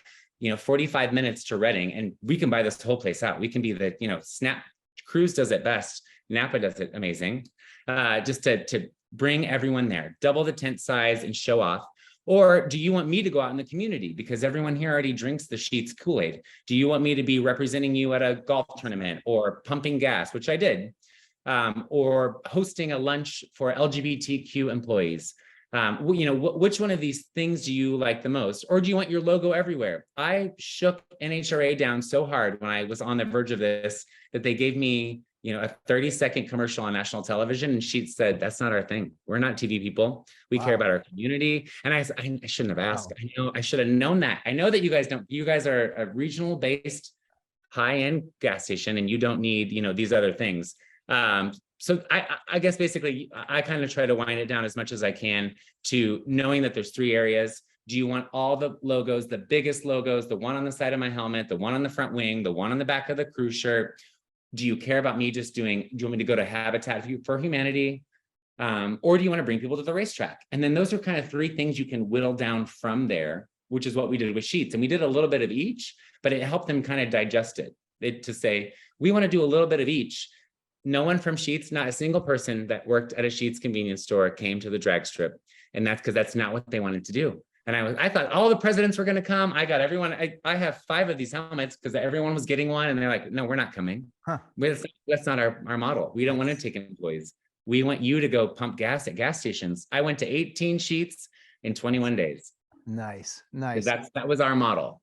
45 minutes to Reading, and we can buy this whole place out. We can be the, Snap Cruise does it best. Napa does it amazing. Just to bring everyone there, double the tent size and show off. Or do you want me to go out in the community? Because everyone here already drinks the Sheetz Kool-Aid. Do you want me to be representing you at a golf tournament or pumping gas, which I did, or hosting a lunch for LGBTQ employees? Which one of these things do you like the most? Or do you want your logo everywhere? I shook NHRA down so hard when I was on the verge of this that they gave me a 30-second commercial on national television, and Sheetz said, "That's not our thing. We're not TV people. We care about our community." And I shouldn't have asked. I should have known that. I know that you guys don't. You guys are a regional based high-end gas station, and you don't need these other things. So I guess basically I kind of try to wind it down as much as I can to knowing that there's 3 areas. Do you want all the logos, the biggest logos, the one on the side of my helmet, the one on the front wing, the one on the back of the crew shirt? Do you care about me do you want me to go to Habitat for Humanity? Or do you want to bring people to the racetrack? And then those are kind of 3 things you can whittle down from there, which is what we did with Sheetz. And we did a little bit of each, but it helped them kind of digest it to say, we want to do a little bit of each. No one from Sheetz, not a single person that worked at a Sheetz convenience store came to the drag strip. And that's because that's not what they wanted to do. And I thought all the presidents were going to come. I got everyone. I have 5 of these helmets because everyone was getting one. And they're like, "No, we're not coming. Huh. That's not our model. We don't want to take employees. We want you to go pump gas at gas stations." I went to 18 Sheetz in 21 days. Nice. That was our model.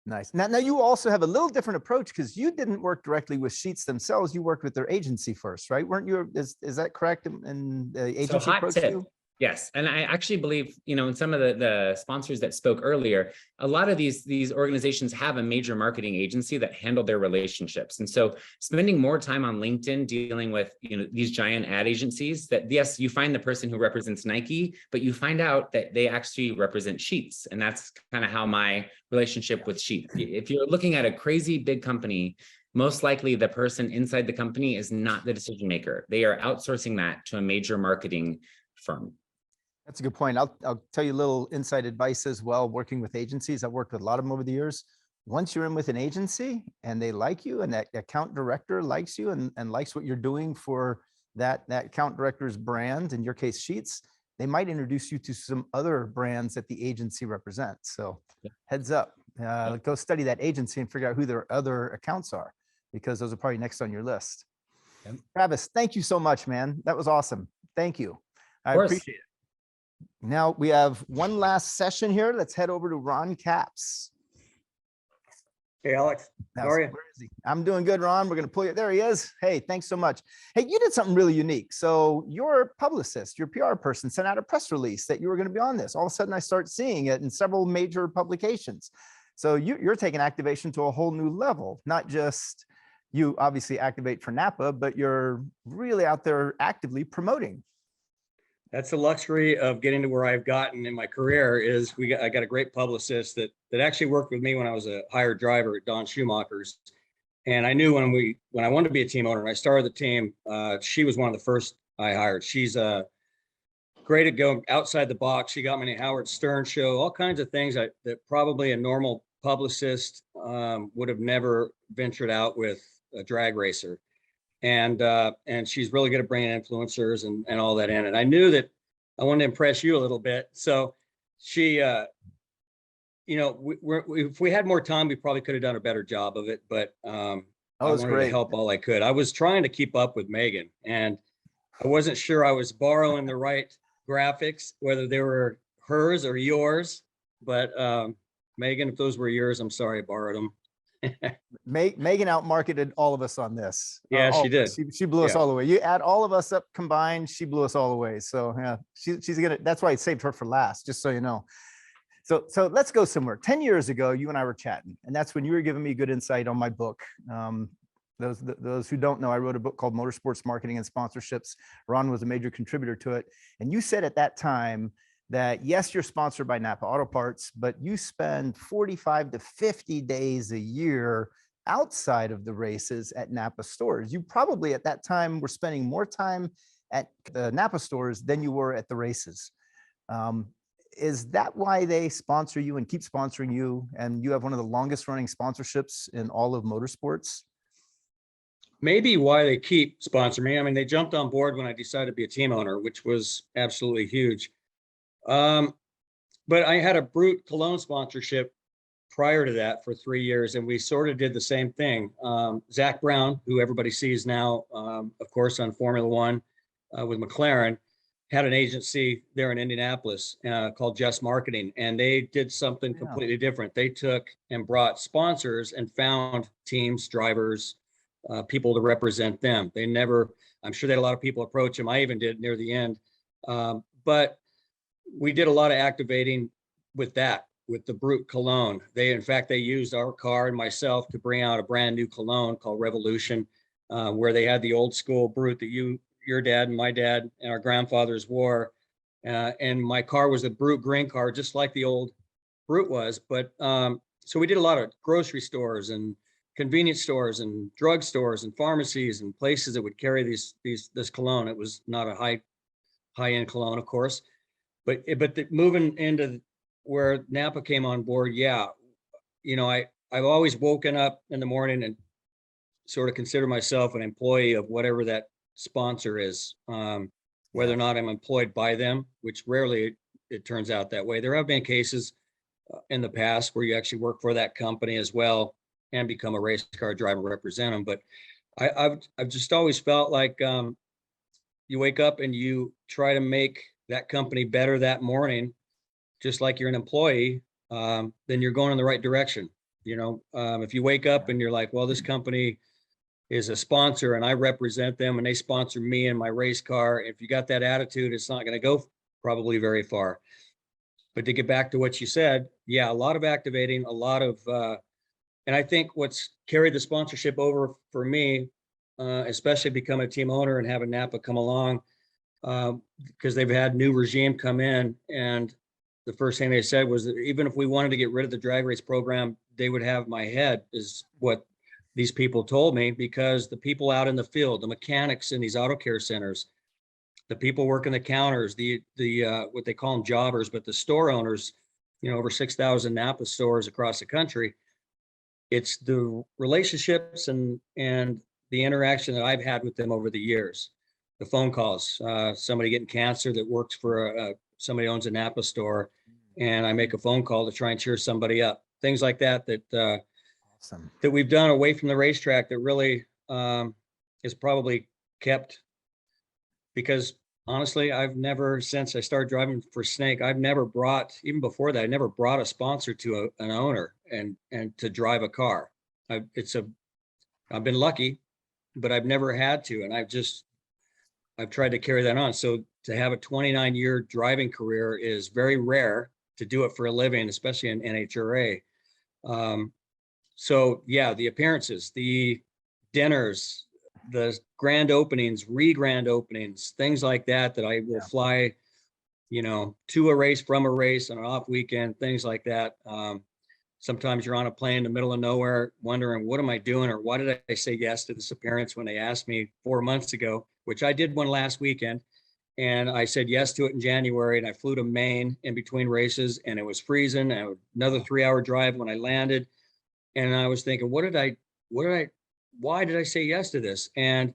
Nice. Now you also have a little different approach because you didn't work directly with Sheetz themselves. You worked with their agency first, right? Weren't you? Is that correct? And the agency approach too? Yes. And I actually believe, in some of the sponsors that spoke earlier, a lot of these organizations have a major marketing agency that handle their relationships. And so spending more time on LinkedIn dealing with, these giant ad agencies that, yes, you find the person who represents Nike, but you find out that they actually represent Sheetz. And that's kind of how my relationship with Sheetz. If you're looking at a crazy big company, most likely the person inside the company is not the decision maker. They are outsourcing that to a major marketing firm. That's a good point. I'll tell you a little inside advice as well. Working with agencies, I've worked with a lot of them over the years. Once you're in with an agency and they like you and that account director likes you and likes what you're doing for that account director's brand, in your case, Sheetz, they might introduce you to some other brands that the agency represents. So heads up, go study that agency and figure out who their other accounts are, because those are probably next on your list. Yep. Travis, thank you so much, man. That was awesome. Thank you. I appreciate it. Now we have one last session here. Let's head over to Ron Capps. Hey, Alex. How are you? Where is he? I'm doing good, Ron. We're going to pull you. There he is. Hey, thanks so much. Hey, you did something really unique. So your publicist, your PR person sent out a press release that you were going to be on this. All of a sudden I start seeing it in several major publications. So you're taking activation to a whole new level. Not just you obviously activate for Napa, but you're really out there actively promoting. That's the luxury of getting to where I've gotten in my career. Is I got a great publicist that actually worked with me when I was a hired driver at Don Schumacher's, and I knew when I wanted to be a team owner and I started the team, she was one of the first I hired. She's great at going outside the box. She got me in a Howard Stern show, all kinds of things that probably a normal publicist would have never ventured out with a drag racer. And she's really good at bringing influencers and all that in. And I knew that I wanted to impress you a little bit. So she, if we had more time, we probably could have done a better job of it. But I wanted to help all I could. I was trying to keep up with Megan, and I wasn't sure I was borrowing the right graphics, whether they were hers or yours. But Megan, if those were yours, I'm sorry I borrowed them. Megan outmarketed all of us on this. Yeah, she did. She blew us all the way. You add all of us up combined, she blew us all the way. So yeah, she's gonna. That's why I saved her for last, just so you know. So let's go somewhere. 10 years ago, you and I were chatting, and that's when you were giving me good insight on my book. Those who don't know, I wrote a book called Motorsports Marketing and Sponsorships. Ron was a major contributor to it, and you said at that time that yes, you're sponsored by Napa Auto Parts, but you spend 45 to 50 days a year outside of the races at Napa stores. You probably at that time were spending more time at the Napa stores than you were at the races. Is that why they sponsor you and keep sponsoring you? And you have one of the longest running sponsorships in all of motorsports? Maybe why they keep sponsoring me. I mean, they jumped on board when I decided to be a team owner, which was absolutely huge. But I had a Brute Cologne sponsorship prior to that for 3 years, and we sort of did the same thing. Zach Brown, who everybody sees now, of course, on Formula One with McLaren, had an agency there in Indianapolis called Just Marketing, and they did something completely different. They took and brought sponsors and found teams, drivers, people to represent them. They never, I'm sure they had a lot of people approach them. I even did near the end. But we did a lot of activating with that, with the Brute Cologne. In fact, they used our car and myself to bring out a brand new cologne called Revolution, where they had the old school Brute that your dad and my dad and our grandfathers wore. And my car was a Brute green car, just like the old Brute was. But so we did a lot of grocery stores and convenience stores and drug stores and pharmacies and places that would carry this cologne. It was not a high-end cologne, of course, but moving into where Napa came on board, yeah, you know, I've always woken up in the morning and sort of consider myself an employee of whatever that sponsor is, whether or not I'm employed by them, which rarely it turns out that way. There have been cases in the past where you actually work for that company as well and become a race car driver, represent them. But I've just always felt like you wake up and you try to make that company better that morning, just like you're an employee, then you're going in the right direction. You know, if you wake up and you're like, well, this company is a sponsor and I represent them and they sponsor me and my race car. If you got that attitude, it's not going to go probably very far. But to get back to what you said, yeah, a lot of activating, a lot of, and I think what's carried the sponsorship over for me, especially becoming a team owner and having Napa come along, because they've had new regime come in, and the first thing they said was that even if we wanted to get rid of the drag race program, they would have my head, is what these people told me, because the people out in the field, the mechanics in these auto care centers, the people working the counters, the what they call them jobbers, but the store owners, you know, over 6,000 Napa stores across the country, it's the relationships and the interaction that I've had with them over the years. The phone calls, somebody getting cancer that works for somebody owns a Napa store, and I make a phone call to try and cheer somebody up. Things like that, Awesome. that we've done away from the racetrack that really is probably kept, because honestly, I've never, since I started driving for Snake, I've never brought, even before that, I never brought a sponsor to an owner and to drive a car. I've been lucky, but I've never had to. And I've tried to carry that on. So to have a 29-year driving career is very rare, to do it for a living, especially in NHRA. So yeah, the appearances, the dinners, the grand openings, re-grand openings, things like that, that I will fly, you know, to a race, from a race on an off weekend, things like that. Sometimes you're on a plane in the middle of nowhere wondering, what am I doing? Or why did I say yes to this appearance when they asked me 4 months ago, which I did one last weekend. And I said yes to it in January, and I flew to Maine in between races, and it was freezing. Another 3-hour drive when I landed. And I was thinking, why did I say yes to this? And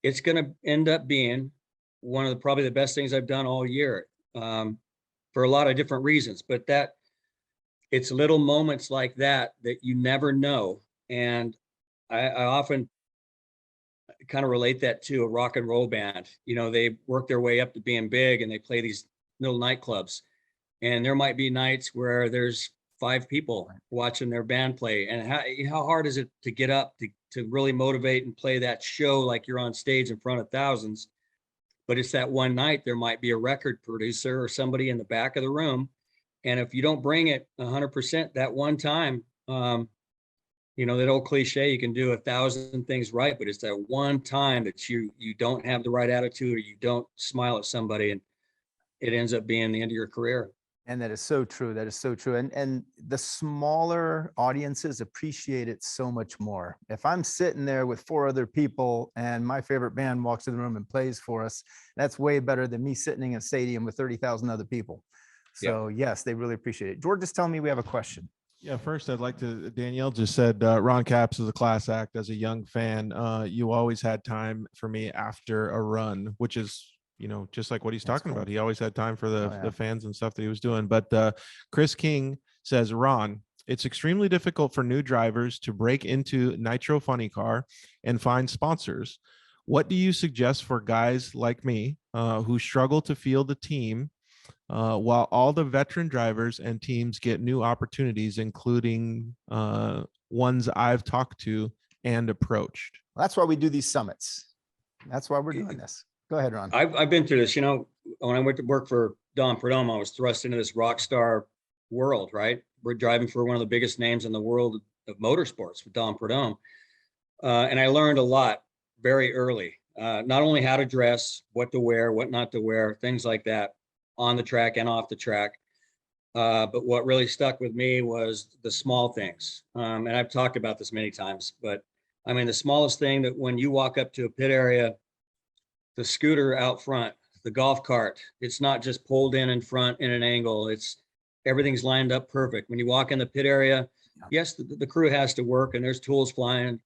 it's going to end up being one of probably the best things I've done all year, for a lot of different reasons, but it's little moments like that you never know. And I often kind of relate that to a rock and roll band. You know, they work their way up to being big and they play these little nightclubs, and there might be nights where there's 5 people watching their band play. And how hard is it to get up to really motivate and play that show like you're on stage in front of thousands? But it's that one night, there might be a record producer or somebody in the back of the room. And if you don't bring it 100% that one time, you know, that old cliche, you can do 1,000 things right, but it's that one time that you don't have the right attitude, or you don't smile at somebody. And it ends up being the end of your career. And that is so true. That is so true. And the smaller audiences appreciate it so much more. If I'm sitting there with 4 other people and my favorite band walks in the room and plays for us, that's way better than me sitting in a stadium with 30,000 other people. So yes, they really appreciate it. George is telling me we have a question. Yeah, first I'd like to, Danielle just said, Ron Capps is a class act. As a young fan, you always had time for me after a run, which is, you know, just like what he's talking about. He always had time for the fans and stuff that he was doing. But Chris King says, Ron, it's extremely difficult for new drivers to break into Nitro Funny Car and find sponsors. What do you suggest for guys like me who struggle to field a team while all the veteran drivers and teams get new opportunities, including ones I've talked to and approached? Well, that's why we do these summits. That's why we're doing this. Go ahead, Ron. I've been through this. You know, when I went to work for Don Prudhomme, I was thrust into this rock star world, right? We're driving for one of the biggest names in the world of motorsports with Don Prudhomme. And I learned a lot very early, not only how to dress, what to wear, what not to wear, things like that on the track and off the track. But what really stuck with me was the small things. And I've talked about this many times, but I mean, the smallest thing that when you walk up to a pit area, the scooter out front, the golf cart, it's not just pulled in front in an angle. It's everything's lined up perfect. When you walk in the pit area, yes, the crew has to work and there's tools flying,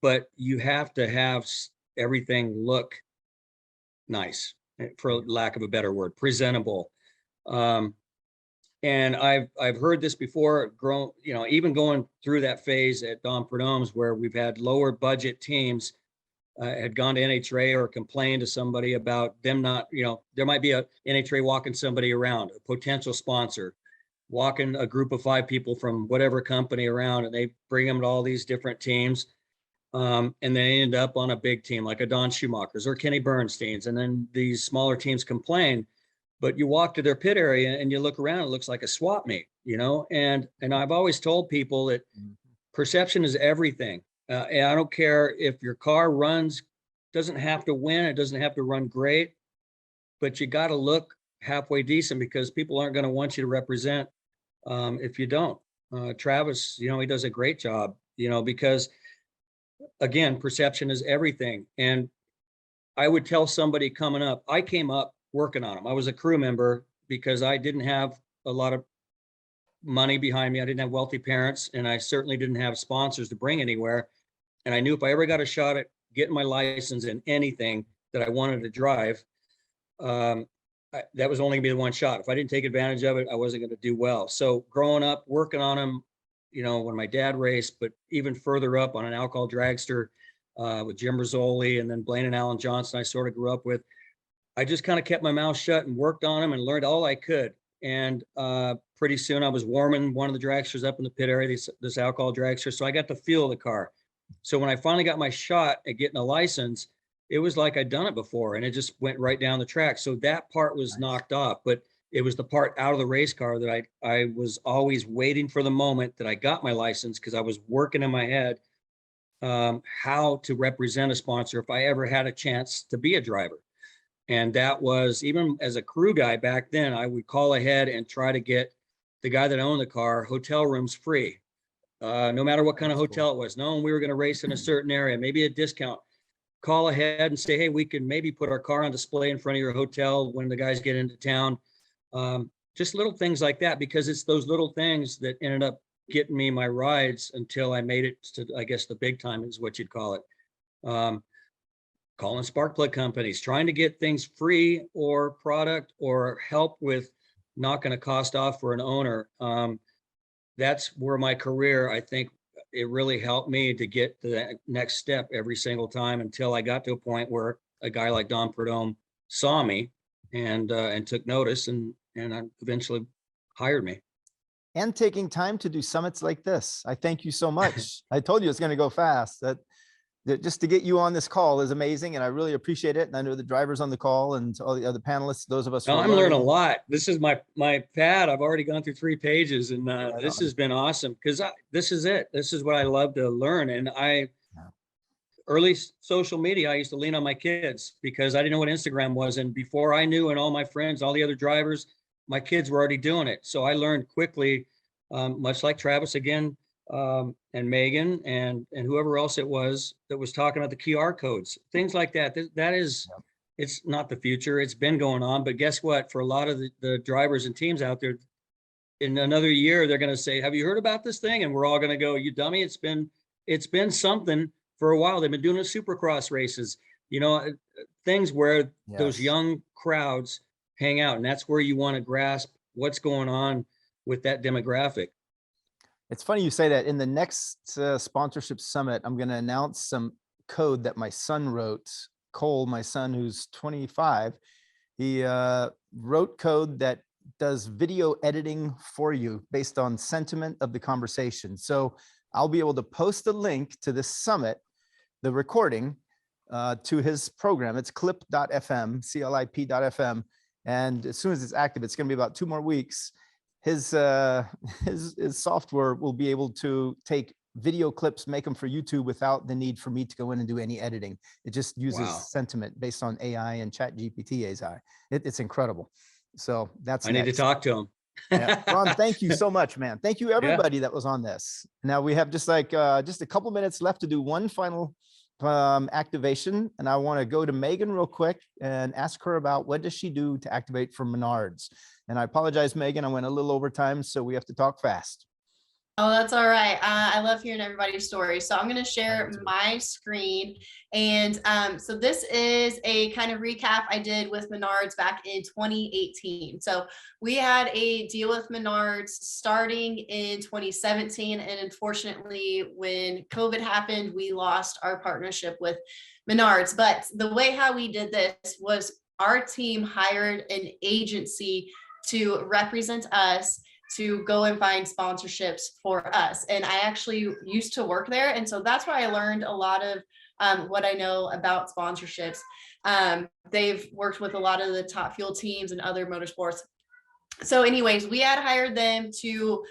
but you have to have everything look nice, for lack of a better word, presentable. And I've heard this before, you know, even going through that phase at Don Prudhomme's where we've had lower budget teams had gone to NHRA or complained to somebody about them not, you know, there might be a NHRA walking somebody around, a potential sponsor, walking a group of 5 people from whatever company around, and they bring them to all these different teams. And they end up on a big team like a Don Schumacher's or Kenny Bernstein's. And then these smaller teams complain, but you walk to their pit area and you look around, it looks like a swap meet, you know? And I've always told people that perception is everything. And I don't care if your car runs, doesn't have to win, it doesn't have to run great, but you got to look halfway decent because people aren't going to want you to represent if you don't. Travis, you know, he does a great job, you know, because again, perception is everything. And I would tell somebody coming up, I came up working on them. I was a crew member because I didn't have a lot of money behind me. I didn't have wealthy parents, and I certainly didn't have sponsors to bring anywhere. And I knew if I ever got a shot at getting my license in anything that I wanted to drive, that was only gonna be the one shot. If I didn't take advantage of it, I wasn't gonna do well. So growing up, working on them, you know, when my dad raced, but even further up on an alcohol dragster with Jim Rizzoli and then Blaine and Alan Johnson, I sort of grew up with. I just kind of kept my mouth shut and worked on them and learned all I could. And pretty soon I was warming one of the dragsters up in the pit area, this alcohol dragster. So I got to feel the car. So when I finally got my shot at getting a license, it was like I'd done it before and it just went right down the track. So that part was knocked off, but it was the part out of the race car that I was always waiting for the moment that I got my license, because I was working in my head how to represent a sponsor if I ever had a chance to be a driver. And that was, even as a crew guy back then, I would call ahead and try to get the guy that owned the car hotel rooms free, no matter what kind of hotel it was. Knowing we were going to race in a certain area, maybe a discount. Call ahead and say, hey, we can maybe put our car on display in front of your hotel when the guys get into town. Just little things like that, because it's those little things that ended up getting me my rides until I made it to, I guess, the big time is what you'd call it. Calling spark plug companies, trying to get things free or product or help with knocking a cost off for an owner. That's where my career, I think it really helped me to get to that next step every single time, until I got to a point where a guy like Don Prudhomme saw me and took notice and eventually hired me. And taking time to do summits like this. I thank you so much. I told you it's going to go fast. That just to get you on this call is amazing, and I really appreciate it. And I know the drivers on the call and all the other panelists, those of us. No, I'm learning a lot. This is my pad. I've already gone through 3 pages, and this has been awesome, because this is it. This is what I love to learn. And early social media, I used to lean on my kids because I didn't know what Instagram was. And before I knew, and all my friends, all the other drivers, my kids were already doing it. So I learned quickly, much like Travis again, and Megan and whoever else it was that was talking about the QR codes, things like that. That is, it's not the future. It's been going on. But guess what? For a lot of the drivers and teams out there, in another year, they're going to say, have you heard about this thing? And we're all going to go, you dummy. It's been something for a while. They've been doing supercross races, things where those young crowds hang out. And that's where you want to grasp what's going on with that demographic. It's funny you say that. In the next sponsorship summit, I'm going to announce some code that my son wrote. Cole, my son, who's 25, he wrote code that does video editing for you based on sentiment of the conversation. So I'll be able to post a link to this summit, the recording, to his program. It's clip.fm, clip.fm. And as soon as it's active, it's going to be about 2 more weeks. His software will be able to take video clips, make them for YouTube without the need for me to go in and do any editing. It just uses sentiment based on AI and ChatGPT AI. It's incredible. So that's I need to talk to him. Yeah. Ron, thank you so much, man. Thank you everybody that was on this. Now we have just a couple minutes left to do one final activation, and I want to go to Megan real quick and ask her about what does she do to activate for Menards. And I apologize, Megan, I went a little over time, so we have to talk fast. Oh, that's all right. I love hearing everybody's stories. So I'm going to share my screen. And so this is a kind of recap I did with Menards back in 2018. So we had a deal with Menards starting in 2017. And unfortunately, when COVID happened, we lost our partnership with Menards. But the way how we did this was our team hired an agency to represent us to go and find sponsorships for us. And I actually used to work there. And so that's where I learned a lot of what I know about sponsorships. They've worked with a lot of the Top Fuel teams and other motorsports. So anyways, we had hired them to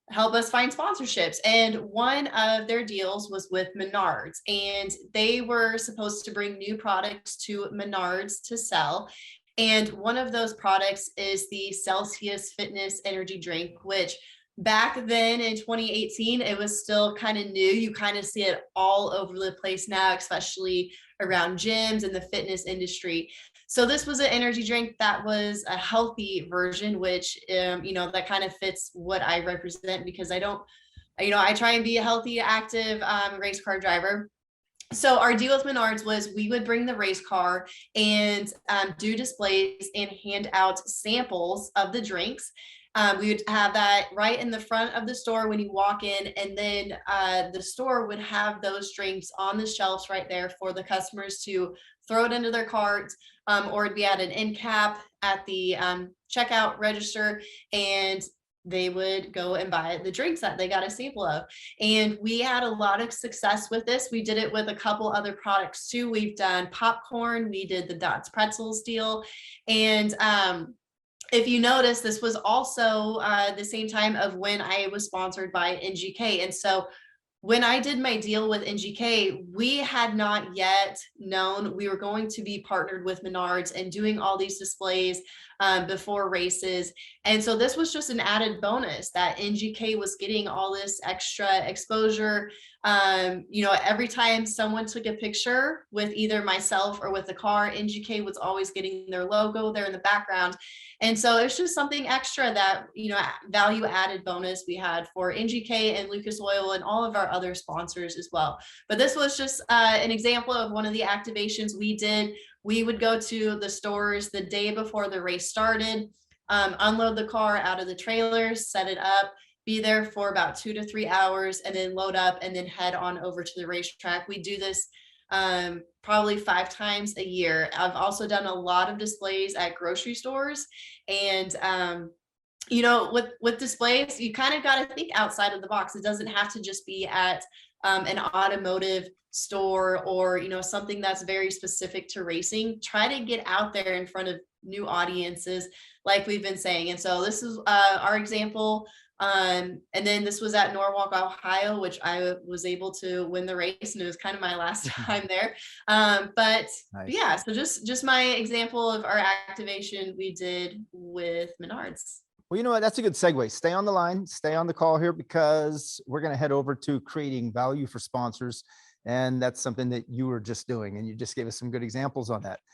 help us find sponsorships. And one of their deals was with Menards, and they were supposed to bring new products to Menards to sell. And one of those products is the Celsius Fitness Energy Drink, which back then in 2018, it was still kind of new. You kind of see it all over the place now, especially around gyms and the fitness industry. So this was an energy drink that was a healthy version, which, that kind of fits what I represent, because I try and be a healthy, active race car driver. So our deal with Menards was we would bring the race car and do displays and hand out samples of the drinks. We would have that right in the front of the store when you walk in, and then the store would have those drinks on the shelves right there for the customers to throw it into their carts, or it'd be at an end cap at the checkout register, and they would go and buy the drinks that they got a sample of. And we had a lot of success with this. We did it with a couple other products too. We've done popcorn, we did the Dots Pretzels deal. And if you notice, this was also the same time of when I was sponsored by NGK. And so when I did my deal with NGK, we had not yet known we were going to be partnered with Menards and doing all these displays before races. And so this was just an added bonus that NGK was getting all this extra exposure. Every time someone took a picture with either myself or with the car, NGK was always getting their logo there in the background. And so it's just something extra that, value added bonus we had for NGK and Lucas Oil and all of our other sponsors as well. But this was just an example of one of the activations we did. We would go to the stores the day before the race started, unload the car out of the trailers, set it up, be there for about 2 to 3 hours, and then load up and then head on over to the racetrack. We do this probably 5 times a year. I've also done a lot of displays at grocery stores, and with displays, you kind of got to think outside of the box. It doesn't have to just be at an automotive store or something that's very specific to racing. Try to get out there in front of new audiences, like we've been saying. And so this is our example And then this was at Norwalk, Ohio, which I was able to win the race, and it was kind of my last time there. But Nice. yeah, so just my example of our activation we did with Menards. Well, you know what? That's a good segue. Stay on the line, stay on the call here, because we're going to head over to creating value for sponsors. And that's something that you were just doing. And you just gave us some good examples on that.